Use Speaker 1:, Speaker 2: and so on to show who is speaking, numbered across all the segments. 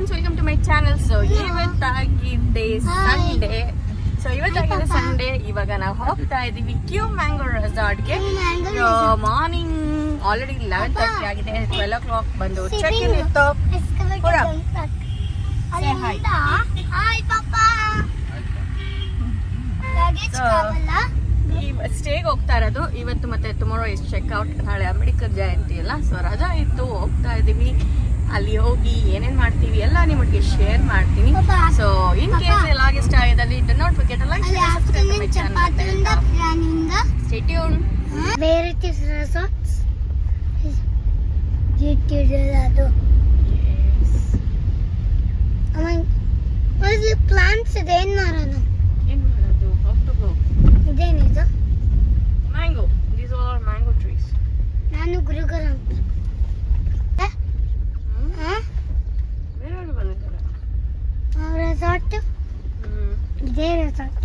Speaker 1: Friends, welcome to my channel. So ಇವತ್ತಾಗಿದೆ Sunday. Sunday. ಇವಾಗ ನಾವು ಹೋಗ್ತಾ ಇದೀವಿ ಕ್ಯೂ ಮ್ಯಾಂಗೋ ರೆಸಾರ್ಟ್ಗೆ. ಮಾರ್ನಿಂಗ್ ಆಲ್ರೆಡಿ 11:30 ಆಗಿದೆ. 12 o'clock ಬಂದು ಚೆಕ್ ಇನ್ ಇತ್ತು. ಸ್ಟೇಗೆ ಹೋಗ್ತಾ ಇರೋದು ಇವತ್ತು, ಮತ್ತೆ ಟುಮಾರೋ ಇಸ್ ಚೆಕ್ಔಟ್. ನಾಳೆ ಅಂಬೇಡ್ಕರ್ ಜಯಂತಿ ಅಲ್ಲ, ಸೊ ರಜಾ ಇತ್ತು, ಹೋಗ್ತಾ ಇದೀವಿ. ಅಲ್ಲಿ ಹೋಗಿ ಏನೇನ್ ಮಾಡ್ತೀವಿ ಎಲ್ಲ ನಿಮಗೆ ಶೇರ್ ಮಾಡ್ತೀನಿ. ಸೊ ಇನ್ ಕೇಸ್ ಎಲ್ಲ ಇಷ್ಟ ಆಗಿದೆ, do not forget like, subscribe to my channel. Stay tune.
Speaker 2: Where it is resorts? ಅದು ಪ್ಲಾಂಟ್ಸ್ ಇದೆ. ಏನ್ ಮಾಡೋದು? ಇದೇನಿದು?
Speaker 1: Mango. These are mango trees.
Speaker 2: ನಾನು ಗುರುಗರ ಅಂತ ರೆಸಾರ್ಟ್. ಇದೇ ರೆಸಾರ್ಟ್.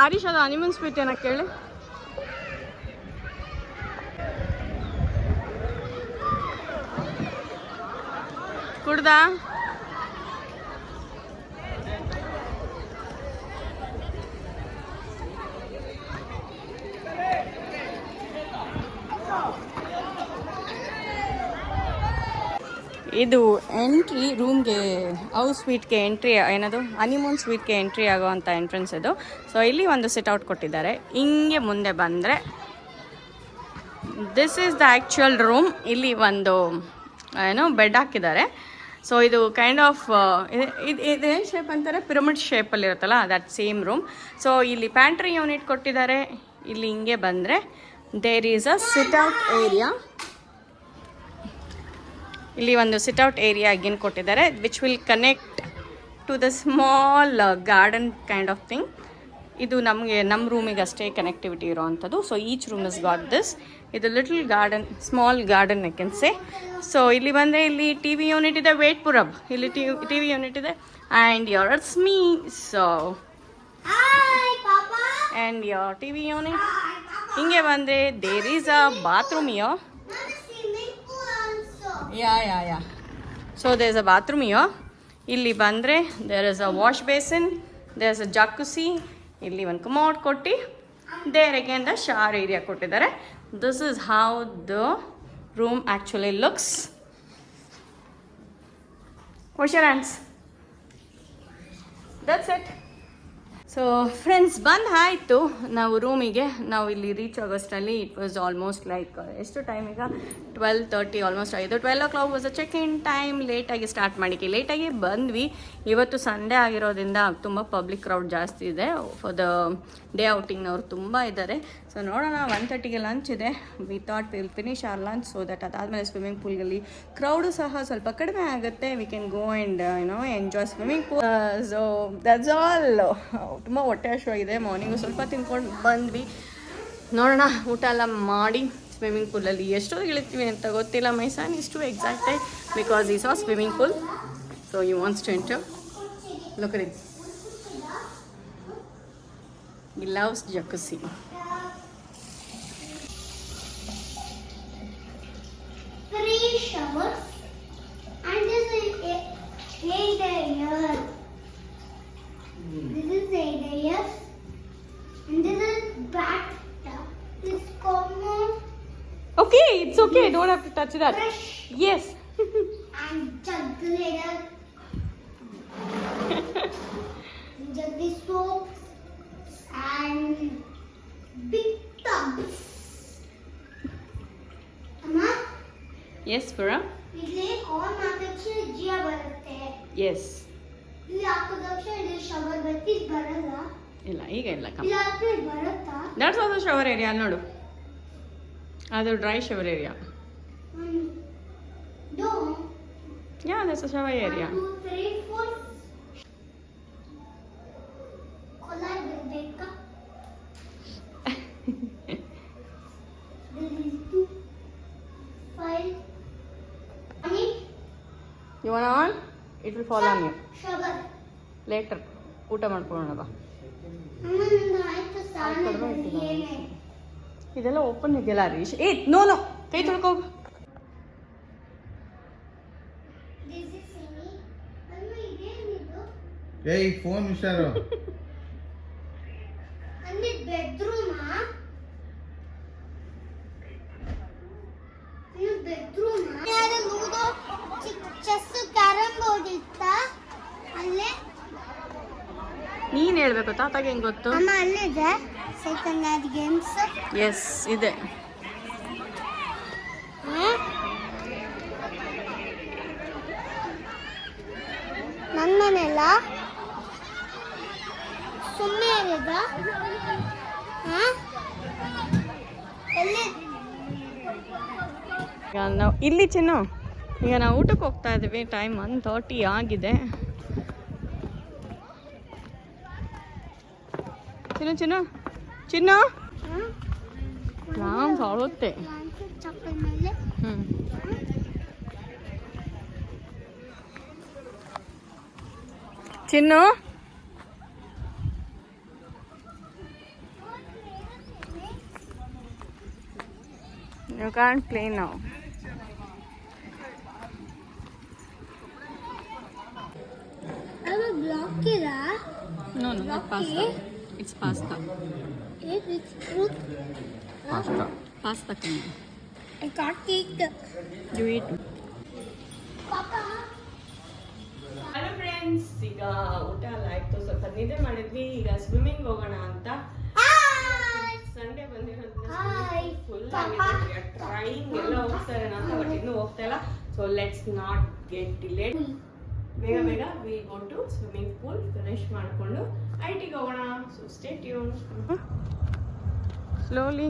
Speaker 1: ಆರೀಶ್, ಅದು ಹನಿಮೂನ್ ಸ್ವೀಟ್ ಏನ ಕೇಳಿ. ಕುಡ್ದ ಇದು ಎಂಟ್ರಿ ರೂಮ್ಗೆ, ಹೌಸ್ ಸ್ವೀಟ್ಗೆ ಎಂಟ್ರಿ, ಏನದು ಹನಿಮೂನ್ ಸ್ವೀಟ್ಗೆ ಎಂಟ್ರಿ ಆಗೋವಂಥ ಎಂಟ್ರೆನ್ಸ್ ಇದು. ಸೊ ಇಲ್ಲಿ ಒಂದು ಸಿಟ್ಔಟ್ ಕೊಟ್ಟಿದ್ದಾರೆ. ಹಿಂಗೆ ಮುಂದೆ ಬಂದರೆ this is the actual room. ಇಲ್ಲಿ ಒಂದು ಬೆಡ್ ಹಾಕಿದ್ದಾರೆ. ಸೊ ಇದು ಕೈಂಡ್ ಆಫ್ ಇದೇನು ಶೇಪ್ ಅಂತಾರೆ, ಪಿರಮಿಡ್ ಶೇಪಲ್ಲಿ ಇರುತ್ತಲ್ಲ, ದಟ್ ಸೇಮ್ ರೂಮ್. ಸೊ ಇಲ್ಲಿ ಪ್ಯಾಂಟ್ರಿ ಯೂನಿಟ್ ಕೊಟ್ಟಿದ್ದಾರೆ. ಇಲ್ಲಿ ಹಿಂಗೆ ಬಂದರೆ there is a sitout area. ಇಲ್ಲಿ ಒಂದು ಸಿಟ್ಔಟ್ ಏರಿಯಾ ಅಗೇನ್ ಕೊಟ್ಟಿದ್ದಾರೆ, which will connect to the small garden kind of thing. ಇದು ನಮ್ಮ ರೂಮಿಗೆ ಅಷ್ಟೇ ಕನೆಕ್ಟಿವಿಟಿ ಇರೋವಂಥದ್ದು. So each room is got this. ಇದು little garden, small garden I can say. So ಇಲ್ಲಿ ಬಂದರೆ ಇಲ್ಲಿ ಟಿ ವಿ ಯೂನಿಟ್ ಇದೆ. ವೇಟ್ ಪುರಬ್, ಇಲ್ಲಿ ಟಿ ವಿ ಯೂನಿಟ್ ಇದೆ. And your it's me. So and your T V unit. ಹಿಂಗೆ ಬಂದರೆ there is a bathroom yo. Yeah so there is a bathroom yo. ಇಲ್ಲಿ ಬಂದರೆ there is a wash basin, there is a jacuzzi. ಇಲ್ಲಿ ಒಂದು commode ಕೊಟ್ಟು there again the shower area ಕೊಟ್ಟಿದ್ದಾರೆ. This is how the room actually looks. Wash your hands. That's it. So friends, ಆಯಿತು ನಾವು ರೂಮಿಗೆ. ನಾವು ಇಲ್ಲಿ ರೀಚ್ ಆಗೋಷ್ಟರಲ್ಲಿ ಇಟ್ ವಾಸ್ ಆಲ್ಮೋಸ್ಟ್ ಲೈಕ್ ಎಷ್ಟು ಟೈಮ್ ಈಗ 12:30 ಆಲ್ಮೋಸ್ಟ್ ಆಯಿತು. 12 o'clock was a check in time. ಲೇಟಾಗಿ ಸ್ಟಾರ್ಟ್ ಮಾಡಿಕ್ಕೆ ಲೇಟಾಗಿ ಬಂದ್ವಿ. ಇವತ್ತು ಸಂಡೇ ಆಗಿರೋದ್ರಿಂದ ತುಂಬ ಪಬ್ಲಿಕ್ ಕ್ರೌಡ್ ಜಾಸ್ತಿ ಇದೆ. ಫಾರ್ ದ ಡೇ ಔಟಿಂಗ್ನವ್ರು ತುಂಬ ಇದ್ದಾರೆ. ಸೊ ನೋಡೋಣ, 1:30ಗೆ ಲಂಚ್ ಇದೆ. We thought will finish our lunch, so that ಅದಾದಮೇಲೆ ಸ್ವಿಮ್ಮಿಂಗ್ ಪೂಲ್ಗಲ್ಲಿ ಕ್ರೌಡು ಸಹ ಸ್ವಲ್ಪ ಕಡಿಮೆ ಆಗುತ್ತೆ. We can go and enjoy swimming pool. So that's all. ತುಂಬ ಹೊಟ್ಟೆ ಹಸಿವಾಗಿದೆ. ಮಾರ್ನಿಂಗು ಸ್ವಲ್ಪ ತಿನ್ಕೊಂಡು ಬಂದ್ವಿ. ನೋಡೋಣ, ಊಟ ಎಲ್ಲ ಮಾಡಿ ಸ್ವಿಮ್ಮಿಂಗ್ ಪೂಲಲ್ಲಿ ಎಷ್ಟೊತ್ತಿಗೆ ಇಳಿತೀವಿ ಅಂತ ಗೊತ್ತಿಲ್ಲ. My son is too excited because he saw swimming pool. So you wants to enter. Look at it. He loves jacuzzi.
Speaker 2: Three showers and this is eight years. This is 8 years and this is bathtub. This common.
Speaker 1: Okay, it's okay. Don't have to touch that.
Speaker 2: Fresh.
Speaker 1: Yes.
Speaker 2: And jug later. Jug soaps and big tubs. Amma?
Speaker 1: Yes, Pura.
Speaker 2: ಇಲ್ಲಿ on ಮಾಡಬೇಕು
Speaker 1: S.
Speaker 2: ಇಲ್ಲಿ ಹಾಕಿದ ತಕ್ಷಣ ಇಲ್ಲಿ shower ಬರ್ತಿ ಬರಲ್ಲ.
Speaker 1: ಇಲ್ಲ ಈಗ ಇಲ್ಲ
Speaker 2: ಇಲ್ಲಿ ಹಾಕಿದ್ರೆ ಬರುತ್ತಾ?
Speaker 1: ದಟ್ಸ್ ಆಲ್ಸೋ ಶವರ್ ಏರಿಯಾ ನೋಡು, ಅದು dry shower area.
Speaker 2: No.
Speaker 1: Yeah, that's a shower area.
Speaker 2: 1, 2, 3, 4. Collide ಬೇಕಾ? There is 2, 5.
Speaker 1: You want on? It will fall on you.
Speaker 2: Shower.
Speaker 1: Later. ಊಟ ಮಾಡ್ಕೊಳ್ಳೋಣ ಬಾ.
Speaker 2: ಆಯ್ತು ಸ್ನಾನ ಏನೇ?
Speaker 1: ಇದೆಲ್ಲ ಓಪನ್ ಇದೆಯಲ್ಲ ಹರೀಶ್. ಏ ನೋ ನೋ, ಕೈ ತೊಳ್ಕೋಗು.
Speaker 3: ಏಯ್ ಫೋನ್ ಹುಷಾರು.
Speaker 2: ಅಲ್ಲಿ ಬೆಡ್ರೂಮಾ? ಇದು ಬೆಡ್ರೂಮಾ? ಯಾರು ಲೂಡೋ ಚೆಸ್ ಕ್ಯಾರಮ್ ಬೋರ್ಡ್ ಇತ್ತಾ ಅಲ್ಲೇ?
Speaker 1: ನೀನ್ ಹೇಳ್ಬೇಕು, ತಾತಾಗೆ ಹೆಂಗ್ ಗೊತ್ತು?
Speaker 2: ಅಮ್ಮ ಅಲ್ಲಿದೆ ಸೆಕೆಂಡ್ ಹ್ಯಾಂಡ್ ಗೇಮ್ಸ್.
Speaker 1: ಎಸ್ ಇದೆ.
Speaker 2: ನನ್ನ ಮನೆಯಲ್ಲ ಸುಮ್ಮನೆ ಇರೋದ? ಎಲ್ಲಿ?
Speaker 1: ಈಗ ನಾವು ಇಲ್ಲಿ ಚಿನ್ನು, ಈಗ ನಾವು ಊಟಕ್ಕೆ ಹೋಗ್ತಾ ಇದ್ದೀವಿ. ಟೈಮ್ 1:30 ಆಗಿದೆ. ಚಿನ್ನು ಚಿನ್ನು ಚಿನ್ನು ನಾನು ಸಾಳುತ್ತೆ.
Speaker 2: ಚಪ್ಪಲ್ ಮೇಲೆ
Speaker 1: ಚಿನ್ನು you can't play now.
Speaker 2: ಅದು ಬ್ಲಾಕ್ ಇರಾ?
Speaker 1: No, not pasta. It's pasta.
Speaker 2: It's fruit.
Speaker 3: Pasta.
Speaker 1: Pasta can
Speaker 2: I can't eat.
Speaker 1: you eat?
Speaker 2: Papa.
Speaker 1: Hello friends, ಈಗ ಊಟ ಎಲ್ಲ ಆಯ್ತು, ಸ್ವಲ್ಪ ನಿದ್ದೆ ಮಾಡಿದ್ವಿ. ಈಗ ಸ್ವಿಮ್ಮಿಂಗ್ ಹೋಗೋಣ ಅಂತ. ಸಂಡೇ ಬಂದಿರೋದ್ರಿಂದ ಫುಲ್ ಟ್ರೈನ್ ಎಲ್ಲ ಹೋಗ್ತಾರೆ ಅಂತ, ಬಟ್ ಇನ್ನೂ ಹೋಗ್ತಾ ಇಲ್ಲ. So let's not get delayed. ಬೇಗ ಬೇಗ we go to swimming pool, finish ಮಾಡಿಕೊಂಡು ಐಟಿಗೆ ಹೋಗೋಣ. So stay tune. Slowly.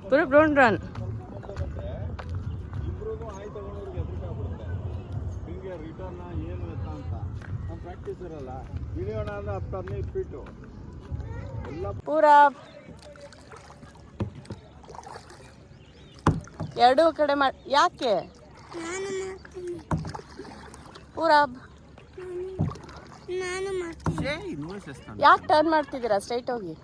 Speaker 1: Purab, don't run.
Speaker 3: ಇಬ್ರಿಗೂ ಆಯ್ ತಗೊಂಡವ್ರಿಗೆ ಎದುರು ಆಗ್ಬಿಡುತ್ತೆ. ಹಿಂಗೆ ರಿಟರ್ನ್ ಏನು ಎತ್ತ ಅಂತ ನಮ್ಮ ಪ್ರಾಕ್ಟೀಸ್ ಇರಲ್ಲ. ಇಳಿಯೋಣ ಅಂದ್ರೆ 10-15 ಫೀಟು ಎಲ್ಲ.
Speaker 1: ಪೂರಬ್ ಎರಡೂ ಕಡೆ ಮಾಡಿ. ಯಾಕೆ
Speaker 2: ನಾನು ಮಾಡ್ತೀನಿ.
Speaker 1: ಪೂರಬ್
Speaker 2: ನಾನು ಮಾಡ್ತೀನಿ.
Speaker 1: ಯಾಕೆ ಟರ್ನ್ ಮಾಡ್ತಿದ್ದೀರಾ? ಸ್ಟ್ರೈಟ್ ಹೋಗಿ.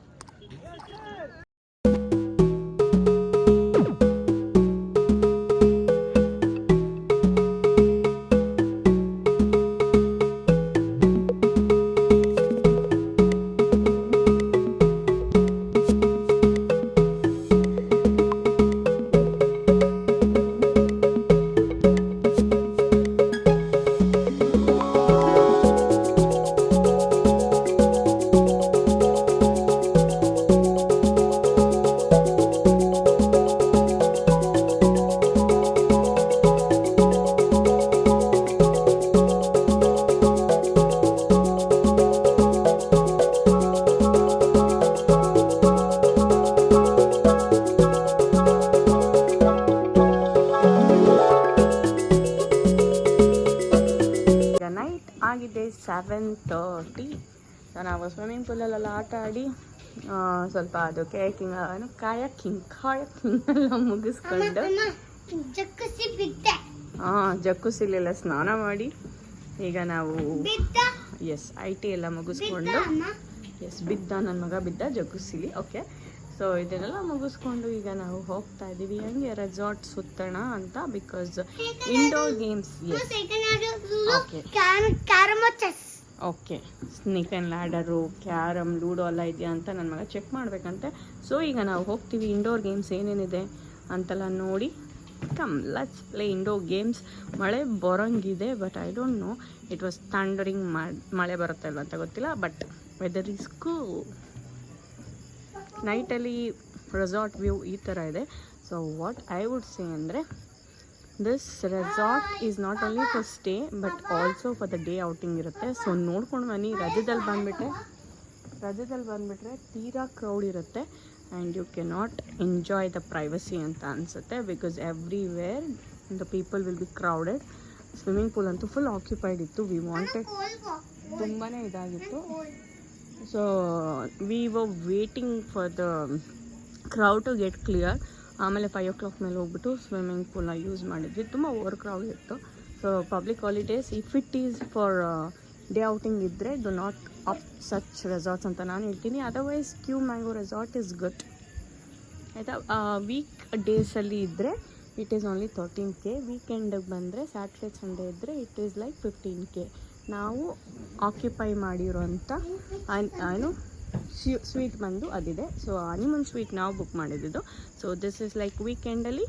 Speaker 1: ಆಗಿದೆ 7:30. ಸೊ ನಾವು ಸ್ವಿಮ್ಮಿಂಗ್ ಪೂಲಲ್ಲೆಲ್ಲ ಆಟ ಆಡಿ ಸ್ವಲ್ಪ ಅದು ಕಾಯಕಿಂಗ್ ಎಲ್ಲ ಮುಗಿಸ್ಕೊಂಡು ಜಕ್ಕುಸಿಲೆಲ್ಲ ಸ್ನಾನ ಮಾಡಿ ಈಗ ನಾವು IT ಎಲ್ಲ ಮುಗಿಸ್ಕೊಂಡು ಬಿದ್ದ ನನ್ನ ಮಗ ಬಿದ್ದ ಜಕ್ಕುಸಿಲಿ. ಓಕೆ, ಸೊ ಇದನ್ನೆಲ್ಲ ಮುಗಿಸ್ಕೊಂಡು ಈಗ ನಾವು ಹೋಗ್ತಾ ಇದ್ದೀವಿ ಹಂಗೆ ರೆಸಾರ್ಟ್ ಸುತ್ತೋಣ ಅಂತ. Because indoor games. Okay, snake and ladder, carrom, ludo ಎಲ್ಲ ಇದೆಯಾ ಅಂತ ನನ್ನ ಮಗ ಚೆಕ್ ಮಾಡಬೇಕಂತೆ. ಸೊ ಈಗ ನಾವು ಹೋಗ್ತೀವಿ. ಇಂಡೋರ್ ಗೇಮ್ಸ್ ಏನೇನಿದೆ ಅಂತೆಲ್ಲ ನೋಡಿ come let's play indoor games. ಮಳೆ ಬರೋಂಗಿದೆ, but I don't know it was thundering. ಮಳೆ ಬರುತ್ತೆ ಅಲ್ವ ಅಂತ ಗೊತ್ತಿಲ್ಲ, ಬಟ್ ವೆದರ್ ಈಸ್ ಕೂಲ್. ನೈಟಲ್ಲಿ ರೆಸಾರ್ಟ್ ವ್ಯೂ ಈ ಥರ ಇದೆ. So what I would say ಅಂದರೆ this resort is not only for stay but also for the day outing ಇರುತ್ತೆ. ಸೊ ನೋಡ್ಕೊಂಡು ಬನ್ನಿ. ರಜದಲ್ಲಿ ಬಂದುಬಿಟ್ರೆ ತೀರಾ ಕ್ರೌಡ್ ಇರುತ್ತೆ and you cannot enjoy the privacy ಅಂತ ಅನಿಸುತ್ತೆ because everywhere the people will be crowded. Swimming pool ಅಂತೂ ಫುಲ್ ಆಕ್ಯುಪೈಡ್ ಇತ್ತು. ವಿ ವಾಂಟೆಡ್, ತುಂಬಾ ಇದಾಗಿತ್ತು. So we were waiting for the crowd to get clear. ಆಮೇಲೆ 5 o'clock ಮೇಲೆ ಹೋಗ್ಬಿಟ್ಟು ಸ್ವಿಮ್ಮಿಂಗ್ ಪೂಲ್ನ ಯೂಸ್ ಮಾಡಿದ್ವಿ. ತುಂಬ ಓವರ್ ಕ್ರೌಡ್ ಇತ್ತು. So public holidays if it is for day outing ಇದ್ದರೆ do not opt such resorts ಅಂತ ನಾನು ಹೇಳ್ತೀನಿ. Otherwise Q Mango resort is good ಆಯಿತಾ. ವೀಕ್ ಡೇಸಲ್ಲಿ ಇದ್ದರೆ ಇಟ್ ಈಸ್ ಓನ್ಲಿ 13K. ವೀಕೆಂಡಿಗೆ ಬಂದರೆ ಸ್ಯಾಟರ್ಡೇ ಸಂಡೇ ಇದ್ದರೆ ಇಟ್ ಈಸ್ ಲೈಕ್ 15K. ನಾವು ಆಕ್ಯುಪೈ ಮಾಡಿರೋಂಥ ಏನು ಸ್ವೀಟ್ ಬಂದು ಅದಿದೆ. ಸೊ ಹನಿಮೂನ್ ಸ್ವೀಟ್ ನಾವು ಬುಕ್ ಮಾಡಿದ್ದು. ಸೊ ದಿಸ್ ಇಸ್ ಲೈಕ್ ವೀಕೆಂಡಲ್ಲಿ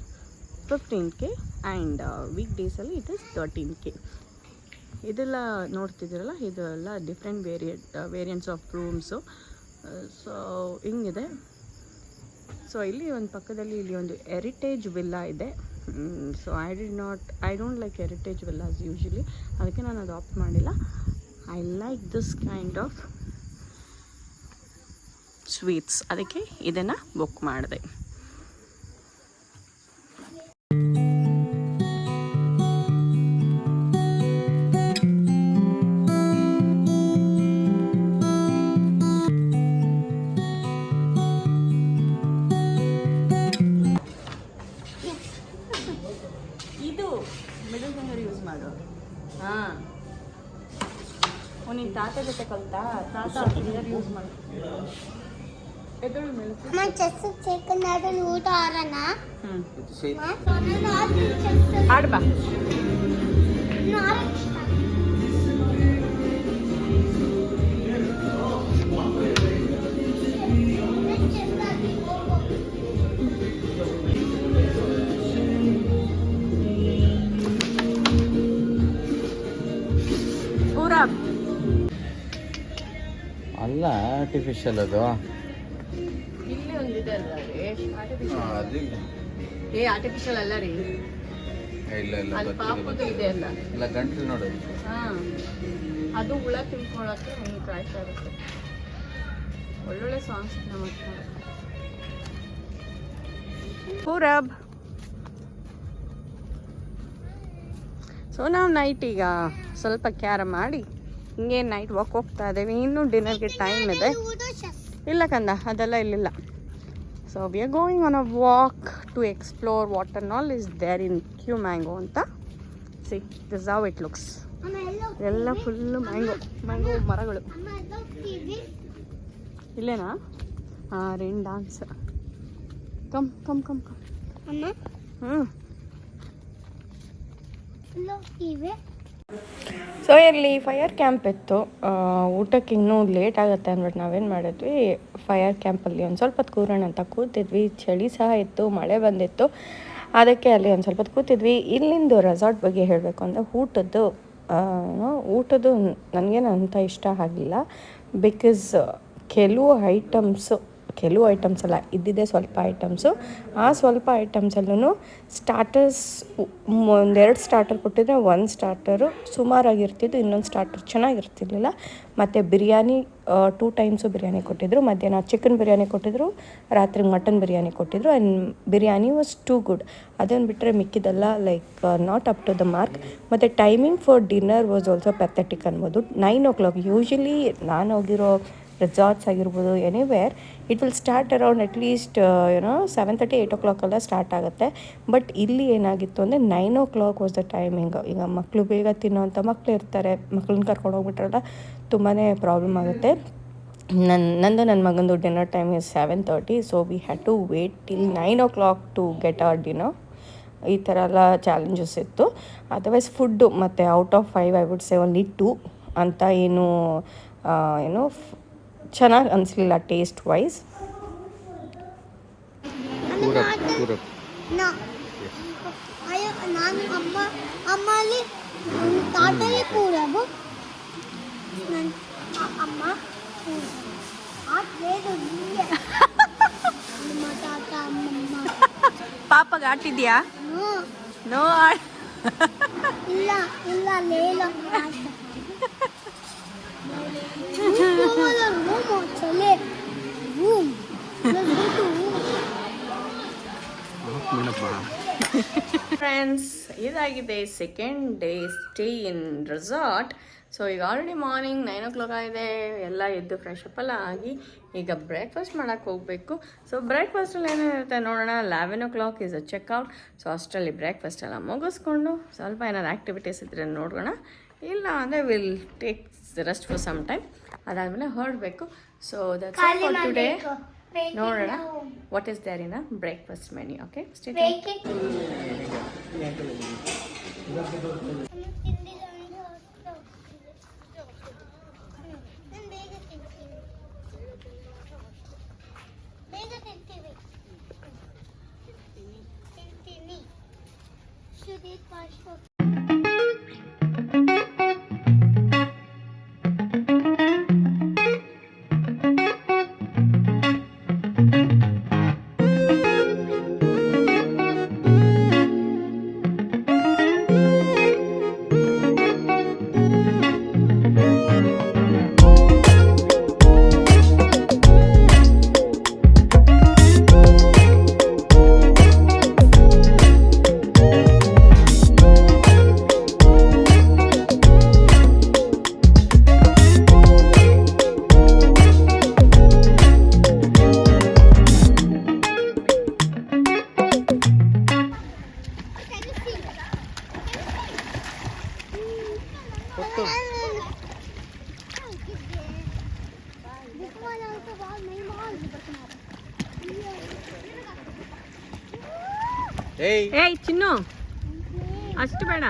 Speaker 1: 15K ಆ್ಯಂಡ್ ವೀಕ್ ಡೇಸಲ್ಲಿ ಇಟ್ ಇಸ್ 13K. ಇದೆಲ್ಲ ನೋಡ್ತಿದ್ದೀರಲ್ಲ, ಇದೆಲ್ಲ different variants of rooms. So ಹಿಂಗಿದೆ. ಸೊ ಇಲ್ಲಿ ಒಂದು ಪಕ್ಕದಲ್ಲಿ ಇಲ್ಲಿ ಒಂದು ಹೆರಿಟೇಜ್ ವಿಲ್ಲಾ ಇದೆ. So I don't like heritage villas usually, ಅದಕ್ಕೆ ನಾನು ಅದು ಆಪ್ಟ್ ಮಾಡಿಲ್ಲ. I like this kind of sweets, ಅದಕ್ಕೆ ಇದನ್ನು ಬುಕ್ ಮಾಡಿದೆ. ಇದು ಮಿಡಲ್ ಫಿಂಗರ್ ಯೂಸ್ ಮಾಡು. ಹಾಂ, ನಿನ್ನ ತಾತ ಜೊತೆ ಕಲ್ತಾ? ತಾತ ಫಿಂಗರ್ ಯೂಸ್ ಮಾಡು.
Speaker 2: ಊಟ ಆಡೋಣ.
Speaker 1: ಆಡ್ಬಾ.
Speaker 3: ಅಲ್ಲ ಆರ್ಟಿಫಿಷಿಯಲ್ ಅದು.
Speaker 1: ಇಲ್ಲಿ ಒಂದಿದೆ ಅಲ್ಲ ರೀ
Speaker 3: ಅದಿಲ್ಲ.
Speaker 1: ಆರ್ಟಿಫಿಷಿಯಲ್ ಅಲ್ಲ ರೀ.
Speaker 3: ಇಲ್ಲ ಇಲ್ಲ
Speaker 1: ಅಲ್ಲಿ ಪಾಪದು ಇದೆ ಅಲ್ಲ.
Speaker 3: ಇಲ್ಲ ಗಂಟ್ಲು ನೋಡು.
Speaker 1: ಹಾಂ, ಅದು ಹುಳ ತಿಳ್ಕೊಳಕ್ಕೆ ಹಿಂಗೆ ಕಾಯ್ತಾ ಇರುತ್ತೆ. ಒಳ್ಳೊಳ್ಳೆ ಸಾಂಗ್ಸ್ ಮಾಡ್ತಾರೆ. ಪೂರಬ್. ಸೊ ನಾವು ನೈಟ್ ಈಗ ಸ್ವಲ್ಪ ಕ್ಯಾರ ಮಾಡಿ ಹಿಂಗೆ ನೈಟ್ ವಾಕ್ ಹೋಗ್ತಾ ಇದ್ದೇವೆ. ಇನ್ನೂ ಡಿನ್ನರ್ಗೆ ಟೈಮ್ ಇದೆ. ಇಲ್ಲ ಕಂದ, ಅದೆಲ್ಲ ಇಲ್ಲಿಲ್ಲ. So we are going on a walk to explore what and all is there in Q Mango ಅಂತ. See this how it looks. ಎಲ್ಲ ಫುಲ್ಲು ಮ್ಯಾಂಗೋ ಮರಗಳು. ಇಲ್ಲೇನಾ? ಹಾಂ, rain dance. Come come come come. So ಇಲ್ಲಿ fire camp ಇತ್ತು. ಊಟಕ್ಕೆ ಇನ್ನೂ late ಆಗುತ್ತೆ ಅಂದ್ಬಿಟ್ಟು ನಾವೇನು ಮಾಡಿದ್ವಿ, ಫೈರ್ ಕ್ಯಾಂಪಲ್ಲಿ ಒಂದು ಸ್ವಲ್ಪ ಹೊತ್ತು ಕೂರೋಣ ಅಂತ ಕೂತಿದ್ವಿ. ಚಳಿ ಸಹ ಇತ್ತು, ಮಳೆ ಬಂದಿತ್ತು, ಅದಕ್ಕೆ ಅಲ್ಲಿ ಒಂದು ಸ್ವಲ್ಪ ಹೊತ್ತು ಕೂತಿದ್ವಿ. ಇಲ್ಲಿಂದು ರೆಸಾರ್ಟ್ ಬಗ್ಗೆ ಹೇಳಬೇಕು ಅಂದರೆ ಊಟದ್ದು ನನಗೇನು ಅಂಥ ಇಷ್ಟ ಆಗಿಲ್ಲ. ಬಿಕಾಸ್ ಕೆಲವು ಐಟಮ್ಸ್ ಅಲ್ಲ, ಇದ್ದಿದ್ದೇ ಸ್ವಲ್ಪ ಐಟಮ್ಸು. ಆ ಸ್ವಲ್ಪ ಐಟಮ್ಸಲ್ಲೂ ಸ್ಟಾರ್ಟರ್ಸ್ ಒಂದೆರಡು ಸ್ಟಾರ್ಟರ್ ಕೊಟ್ಟಿದ್ರೆ ಒಂದು ಸ್ಟಾರ್ಟರು ಸುಮಾರಾಗಿರ್ತಿದ್ದು, ಇನ್ನೊಂದು ಸ್ಟಾರ್ಟರ್ ಚೆನ್ನಾಗಿರ್ತಿರ್ಲಿಲ್ಲ. ಮತ್ತು ಬಿರಿಯಾನಿ 2 times ಬಿರಿಯಾನಿ ಕೊಟ್ಟಿದ್ದರು. ಮಧ್ಯಾಹ್ನ ಚಿಕನ್ ಬಿರಿಯಾನಿ ಕೊಟ್ಟಿದ್ದರು, ರಾತ್ರಿಗೆ ಮಟನ್ ಬಿರಿಯಾನಿ ಕೊಟ್ಟಿದ್ದರು. And biryani was too good. ಅದನ್ನು ಬಿಟ್ಟರೆ ಮಿಕ್ಕಿದೆಲ್ಲ like not up to the mark. ಮತ್ತು timing for dinner was also pathetic ಅನ್ಬೋದು. 9 o'clock ಯೂಶ್ವಲಿ ನಾನು ಹೋಗಿರೋ ರೆಸಾರ್ಟ್ಸ್ ಆಗಿರ್ಬೋದು, anywhere it will start around at least 7:30 8 o'clock ಎಲ್ಲ ಸ್ಟಾರ್ಟ್ ಆಗುತ್ತೆ. ಬಟ್ ಇಲ್ಲಿ ಏನಾಗಿತ್ತು ಅಂದರೆ 9 o'clock ವಾಸ್ ದ ಟೈಮಿಂಗ್. ಈಗ ಮಕ್ಕಳು ಬೇಗ ತಿನ್ನೋವಂಥ ಮಕ್ಕಳು ಇರ್ತಾರೆ, ಮಕ್ಕಳನ್ನ ಕರ್ಕೊಂಡು ಹೋಗ್ಬಿಟ್ರಲ್ಲ ತುಂಬಾ ಪ್ರಾಬ್ಲಮ್ ಆಗುತ್ತೆ. ನನ್ನ ಮಗಂದು dinner time is 7:30. So we had to wait till 9 o'clock to get our dinner. ಈ ಥರ ಎಲ್ಲ ಚಾಲೆಂಜಸ್ ಇತ್ತು. ಅದರ್ವೈಸ್ ಫುಡ್ಡು ಮತ್ತು out of 5 I would say only 2 ಅಂತ ಏನು ಚೆನ್ನಾಗಿ ಅನಿಸ್ಲಿಲ್ಲ ಟೇಸ್ಟ್ ವೈಸ್.
Speaker 2: ನಾನು ಅಮ್ಮಲ್ಲಿ ತಾಟಲ್ಲಿ ಪೂರಬು ಅಮ್ಮ
Speaker 1: ಯಾವಾಗ ಆಟಿದ್ಯಾ
Speaker 2: ನೋ
Speaker 1: ನೋ
Speaker 2: ಇಲ್ಲ ಇಲ್ಲ ಲೇಲ ರೂಮ್ ಚಲೆ ರೂಮ್
Speaker 1: ಫ್ರೆಂಡ್ಸ್ ಇದಾಗಿದೆ second day stay in resort. So ಈಗ ಆಲ್ರೆಡಿ ಮಾರ್ನಿಂಗ್ 9 o'clock ಆಗಿದೆ. ಎಲ್ಲ ಎದ್ದು ಫ್ರೆಶ್ ಅಪ್ ಎಲ್ಲ ಆಗಿ ಈಗ ಬ್ರೇಕ್ಫಾಸ್ಟ್ ಮಾಡೋಕ್ಕೆ ಹೋಗಬೇಕು. ಸೊ ಬ್ರೇಕ್ಫಾಸ್ಟಲ್ಲಿ ಏನಿರುತ್ತೆ ನೋಡೋಣ. 11 o'clock is a checkout. So ಅಷ್ಟರಲ್ಲಿ ಬ್ರೇಕ್ಫಾಸ್ಟ್ ಎಲ್ಲ ಮುಗಿಸ್ಕೊಂಡು ಸ್ವಲ್ಪ ಏನಾದ್ರು ಆ್ಯಕ್ಟಿವಿಟೀಸ್ ಇದ್ದರೆ ನೋಡೋಣ, ಇಲ್ಲ ಅಂದರೆ will take rest for some time. ಅದಾದಮೇಲೆ ಹೊರಡಬೇಕು. So that's all for today. ನೋಡೋಣ what is there in a breakfast menu. Okay stay ಏಯ್ ಚಿನ್ನು ಅಷ್ಟು ಬೇಡ.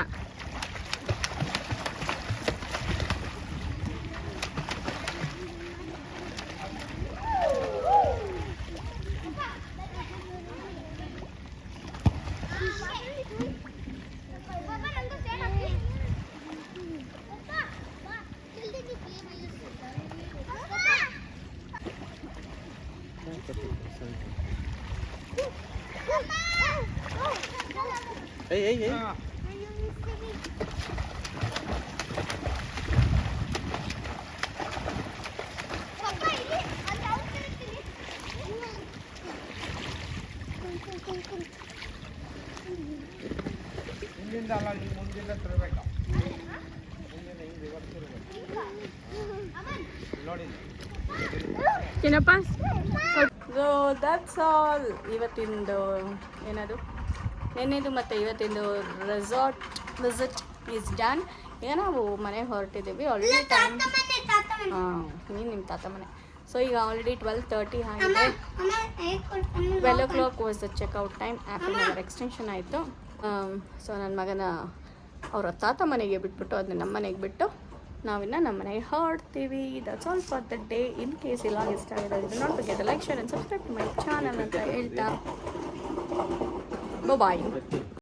Speaker 3: Hey. ಹಿಂದಿಂದ ಅಲ್ಲ, ನೀವು ಮುಂದಿಂದ ತಿರ್ಬೇಕಾ? ಹಿಂದಿಂದ ಹಿಂಗೆ ರಿವರ್ಸ್ ತಿರ್ಬೇಕು. ನೋಡಿ
Speaker 1: ಏನಪ್ಪ. So that's all. ಇವತ್ತಿಂದು ಏನದು ನೆನ್ನೆದು ಮತ್ತು ಇವತ್ತಿಂದು ರೆಸಾರ್ಟ್ ವಿಸಿಟ್ ಈಸ್ ಡನ್. ಈಗ ನಾವು ಮನೆಗೆ ಹೊರಟಿದ್ದೀವಿ. ಆಲ್ರೆಡಿ ಟೈಮ್ ನೀನು ನಿಮ್ಮ ತಾತ ಮನೆ. ಸೊ ಈಗ ಆಲ್ರೆಡಿ 12:30 ಆಗಿದೆ. 12 o'clock was the checkout time. ಆ್ಯಪಲ್ ಅವರ್ ಎಕ್ಸ್ಟೆನ್ಷನ್ ಆಯಿತು. ಸೊ ನನ್ನ ಮಗನ ಅವರ ತಾತ ಮನೆಗೆ ಬಿಟ್ಬಿಟ್ಟು ಅದನ್ನ ನಮ್ಮ ಮನೆಗೆ ಬಿಟ್ಟು ನಾವಿನ್ನು ನಮ್ಮ ಮನೆಗೆ ಹೊರಡ್ತೀವಿ. That's all for the day. In case ಇಲ್ಲ ಇಷ್ಟ ಆಗಿರೋದು not forget like share and subscribe to my channel ಅಂತ ಹೇಳ್ತಾ ಬಾಯ್.